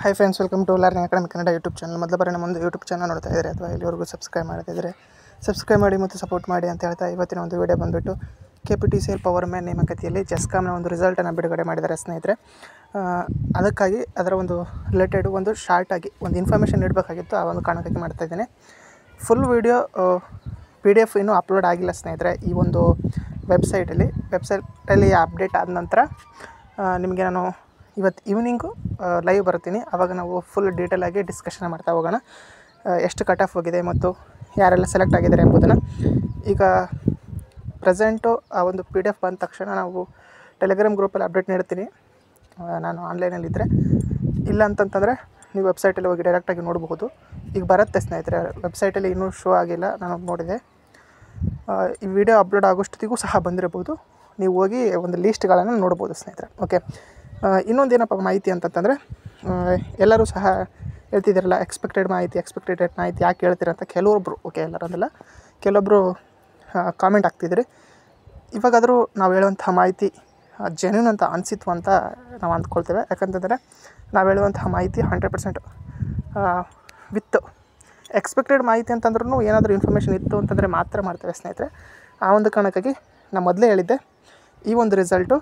Hi friends, welcome to learning academy Kannada YouTube channel. ಮೊದಲ ಬಾರಿ ನಮ್ಮ ಒಂದು ಯೂಟ್ಯೂಬ್ ಚಾನಲ್ ನೋಡ್ತಾ ಇದ್ದಾರೆ ಅಥವಾ ಇಲ್ಲಿವರೆಗೂ ಸಬ್ಸ್ಕ್ರೈಬ್ ಮಾಡ್ತಿದ್ದಾರೆ, ಸಬ್ಸ್ಕ್ರೈಬ್ ಮಾಡಿ ಮತ್ತು ಸಪೋರ್ಟ್ ಮಾಡಿ ಅಂತ ಹೇಳ್ತಾ ಇವತ್ತಿನ ಒಂದು ವಿಡಿಯೋ ಬಂದುಬಿಟ್ಟು KPTCL ಪವರ್ ಮ್ಯಾನ್ ನೇಮಕಾತಿಯಲ್ಲಿ ಜೆಸ್ಕಾಮ್ನ ಒಂದು ರಿಸಲ್ಟನ್ನು ಬಿಡುಗಡೆ ಮಾಡಿದ್ದಾರೆ ಸ್ನೇಹಿತರೆ. ಅದಕ್ಕಾಗಿ ಅದರ ಒಂದು ರಿಲೇಟೆಡ್ ಒಂದು ಶಾರ್ಟಾಗಿ ಒಂದು ಇನ್ಫಾರ್ಮೇಷನ್ ನೀಡಬೇಕಾಗಿತ್ತು. ಆ ಒಂದು ಕಾರಣಕ್ಕಾಗಿ ಮಾಡ್ತಾಯಿದ್ದೇನೆ. ಫುಲ್ ವಿಡಿಯೋ PDF ಇನ್ನೂ ಅಪ್ಲೋಡ್ ಆಗಿಲ್ಲ ಸ್ನೇಹಿತರೆ. ಈ ಒಂದು ವೆಬ್ಸೈಟಲ್ಲಿ ಅಪ್ಡೇಟ್ ಆದ ನಂತರ ನಿಮಗೆ ನಾನು ಇವತ್ತು ಈವ್ನಿಂಗು ಲೈವ್ ಬರ್ತೀನಿ. ಆವಾಗ ನಾವು ಫುಲ್ ಡೀಟೇಲಾಗಿ ಡಿಸ್ಕಷನ್ ಮಾಡ್ತಾ ಹೋಗೋಣ. ಎಷ್ಟು ಕಟ್ ಆಫ್ ಹೋಗಿದೆ ಮತ್ತು ಯಾರೆಲ್ಲ ಸೆಲೆಕ್ಟ್ ಆಗಿದ್ದಾರೆ ಎಂಬುದನ್ನು. ಈಗ ಪ್ರೆಸೆಂಟು ಆ ಒಂದು PDF ಬಂದ ತಕ್ಷಣ ನಾವು ಟೆಲಿಗ್ರಾಮ್ ಗ್ರೂಪಲ್ಲಿ ಅಪ್ಡೇಟ್ ನೀಡ್ತೀನಿ, ನಾನು ಆನ್ಲೈನಲ್ಲಿದ್ದರೆ. ಇಲ್ಲ ಅಂತಂತಂದರೆ ನೀವು ವೆಬ್ಸೈಟಲ್ಲಿ ಹೋಗಿ ಡೈರೆಕ್ಟಾಗಿ ನೋಡಬಹುದು. ಈಗ ಬರುತ್ತೆ ಸ್ನೇಹಿತರೆ, ವೆಬ್ಸೈಟಲ್ಲಿ ಇನ್ನೂ ಶೋ ಆಗಿಲ್ಲ, ನಾನು ನೋಡಿದೆ. ಈ ವಿಡಿಯೋ ಅಪ್ಲೋಡ್ ಆಗೋಷ್ಟೊತ್ತಿಗೂ ಸಹ ಬಂದಿರಬಹುದು. ನೀವು ಹೋಗಿ ಒಂದು ಲೀಸ್ಟ್ಗಳನ್ನು ನೋಡ್ಬೋದು ಸ್ನೇಹಿತರೆ. ಓಕೆ, ಇನ್ನೊಂದು ಏನಪ್ಪ ಮಾಹಿತಿ ಅಂತಂತಂದರೆ, ಎಲ್ಲರೂ ಸಹ ಹೇಳ್ತಿದ್ದೀರಲ್ಲ ಎಕ್ಸ್ಪೆಕ್ಟೆಡ್ ಮಾಹಿತಿ ಯಾಕೆ ಹೇಳ್ತೀರ ಅಂತ ಕೆಲವೊಬ್ಬರು, ಓಕೆ ಎಲ್ಲರಂದಲ್ಲ, ಕೆಲವೊಬ್ಬರು ಕಾಮೆಂಟ್ ಆಗ್ತಿದ್ರಿ. ಇವಾಗಾದರೂ ನಾವು ಹೇಳುವಂಥ ಮಾಹಿತಿ ಜೆನ್ಯೂನ್ ಅಂತ ಅನಿಸಿತ್ತು ಅಂತ ನಾವು ಅಂದ್ಕೊಳ್ತೇವೆ. ಯಾಕಂತಂದರೆ ನಾವು ಹೇಳುವಂತಹ ಮಾಹಿತಿ 100% ವಿತ್ ಎಕ್ಸ್ಪೆಕ್ಟೆಡ್ ಮಾಹಿತಿ ಅಂತಂದ್ರೂ ಏನಾದರೂ ಇನ್ಫಾರ್ಮೇಷನ್ ಇತ್ತು ಅಂತಂದರೆ ಮಾತ್ರ ಮಾಡ್ತೇವೆ ಸ್ನೇಹಿತರೆ. ಆ ಒಂದು ಕಾರಣಕ್ಕಾಗಿ ನಾನು ಮೊದಲೇ ಹೇಳಿದ್ದೆ, ಈ ಒಂದು ರಿಸಲ್ಟು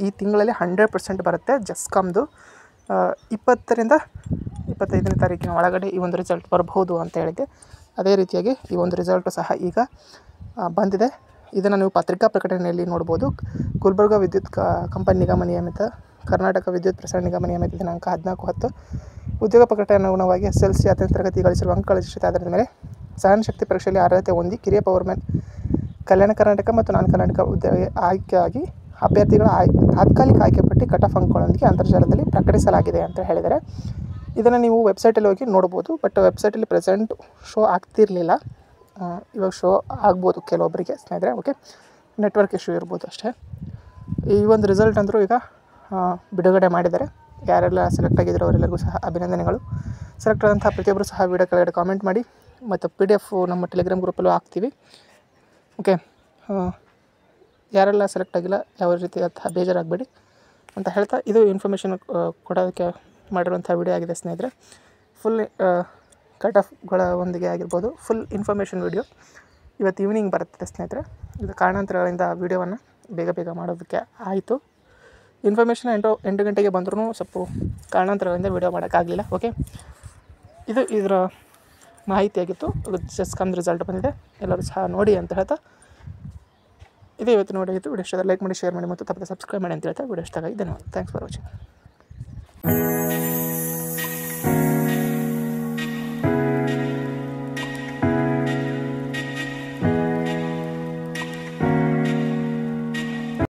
ಈ ತಿಂಗಳಲ್ಲಿ 100% ಬರುತ್ತೆ. ಜೆಸ್ಕಾಮ್ದು 20ರಿಂದ 25ನೇ ತಾರೀಕಿನ ಒಳಗಡೆ ಈ ಒಂದು ರಿಸಲ್ಟ್ ಬರಬಹುದು ಅಂತ ಹೇಳಿದ್ದೆ. ಅದೇ ರೀತಿಯಾಗಿ ಈ ಒಂದು ರಿಸಲ್ಟು ಸಹ ಈಗ ಬಂದಿದೆ. ಇದನ್ನು ನೀವು ಪತ್ರಿಕಾ ಪ್ರಕಟಣೆಯಲ್ಲಿ ನೋಡ್ಬೋದು. ಗುಲ್ಬರ್ಗ ವಿದ್ಯುತ್ ಕಂಪನಿ ನಿಗಮ ನಿಯಮಿತ, ಕರ್ನಾಟಕ ವಿದ್ಯುತ್ ಪ್ರಸಾರ ನಿಗಮ ನಿಯಮಿತ ದಿನಾಂಕ 14/10 ಉದ್ಯೋಗ ಪ್ರಕಟಣೆ ಅನುಗುಣವಾಗಿ SLC 10ನೇ ತರಗತಿ ಗಳಿಸಿರುವ ಅಂಕಗಳ ನಿಶ್ಚಿತ ಆಧಾರದ ಮೇಲೆ ಸಹನಶಕ್ತಿ ಪರೀಕ್ಷೆಯಲ್ಲಿ ಅರ್ಹತೆ ಹೊಂದಿ ಕಿರಿಯ ಪವರ್ಮ್ಯಾನ್ ಕಲ್ಯಾಣ ಕರ್ನಾಟಕ ಮತ್ತು ನಾನ್ ಕರ್ನಾಟಕ ಹುದ್ದೆಗೆ ಆಯ್ಕೆಯಾಗಿ ಅಭ್ಯರ್ಥಿಗಳ ತಾತ್ಕಾಲಿಕ ಆಯ್ಕೆ ಪಟ್ಟಿ ಕಟ್ ಆಫ್ ಅಂಕಗಳೊಂದಿಗೆ ಅಂತರ್ಜಾಲದಲ್ಲಿ ಪ್ರಕಟಿಸಲಾಗಿದೆ ಅಂತ ಹೇಳಿದ್ದಾರೆ. ಇದನ್ನು ನೀವು ವೆಬ್ಸೈಟಲ್ಲಿ ಹೋಗಿ ನೋಡ್ಬೋದು. ಬಟ್ ವೆಬ್ಸೈಟಲ್ಲಿ ಪ್ರೆಸೆಂಟ್ ಶೋ ಆಗ್ತಿರಲಿಲ್ಲ, ಇವಾಗ ಶೋ ಆಗ್ಬೋದು ಕೆಲವೊಬ್ಬರಿಗೆ ಸ್ನೇಹಿತರೆ. ಓಕೆ, ನೆಟ್ವರ್ಕ್ ಇಶ್ಯೂ ಇರ್ಬೋದು ಅಷ್ಟೇ. ಈ ಒಂದು ರಿಸಲ್ಟ್ ಅಂದರೂ ಈಗ ಬಿಡುಗಡೆ ಮಾಡಿದ್ದಾರೆ. ಯಾರೆಲ್ಲ ಸೆಲೆಕ್ಟ್ ಆಗಿದ್ರು ಅವರೆಲ್ಲರಿಗೂ ಸಹ ಅಭಿನಂದನೆಗಳು. ಸೆಲೆಕ್ಟ್ ಆದಂಥ ಪ್ರತಿಯೊಬ್ಬರು ಸಹ ವಿಡಿಯೋ ಕೆಳಗಡೆ ಕಾಮೆಂಟ್ ಮಾಡಿ, ಮತ್ತು PDF ನಮ್ಮ ಟೆಲಿಗ್ರಾಮ್ ಗ್ರೂಪಲ್ಲೂ ಹಾಕ್ತೀವಿ. ಓಕೆ, ಯಾರೆಲ್ಲ ಸೆಲೆಕ್ಟ್ ಆಗಿಲ್ಲ ಯಾವ ರೀತಿಯಾದ ಬೇಜಾರಾಗಬೇಡಿ ಅಂತ ಹೇಳ್ತಾ, ಇದು ಇನ್ಫಾರ್ಮೇಷನ್ ಕೊಡೋದಕ್ಕೆ ಮಾಡಿರುವಂಥ ವಿಡಿಯೋ ಆಗಿದೆ ಸ್ನೇಹಿತರೆ. ಫುಲ್ ಕಟ್ ಆಫ್ಗಳ ಒಂದಿಗೆ ಆಗಿರ್ಬೋದು, ಫುಲ್ ಇನ್ಫಾರ್ಮೇಷನ್ ವಿಡಿಯೋ ಇವತ್ತು ಈವ್ನಿಂಗ್ ಬರುತ್ತೆ ಸ್ನೇಹಿತರೆ. ಇದು ಕಾರಣಾಂತರಗಳಿಂದ ವಿಡಿಯೋವನ್ನು ಬೇಗ ಮಾಡೋದಕ್ಕೆ ಆಯಿತು. ಇನ್ಫಾರ್ಮೇಷನ್ 8 ಗಂಟೆಗೆ ಬಂದ್ರೂ ಸ್ವಲ್ಪ ಕಾರಣಾಂತರಗಳಿಂದ ವಿಡಿಯೋ ಮಾಡೋಕ್ಕಾಗಲಿಲ್ಲ. ಓಕೆ, ಇದು ಇದರ ಮಾಹಿತಿಯಾಗಿತ್ತು. ಜೆಸ್ಕಾಮ್ ರಿಸಲ್ಟ್ ಬಂದಿದೆ, ಎಲ್ಲರೂ ಸಹ ನೋಡಿ ಅಂತ ಹೇಳ್ತಾ, ಇದೇ ಇವತ್ತು ನೋಡಿದ್ದು. ವಿಡಿಯೋ ಇಷ್ಟ ಲೈಕ್ ಮಾಡಿ, ಶೇರ್ ಮಾಡಿ ಮತ್ತು ತಪ್ಪದೆ ಸಬ್ಸ್ಕ್ರೈಬ್ ಮಾಡಿ ಅಂತ ಹೇಳ್ತಾ ವಿಡಿಯೋ ಇಷ್ಟ ಆಗಿ ಧನ್ಯವಾದ. Thanks for watching.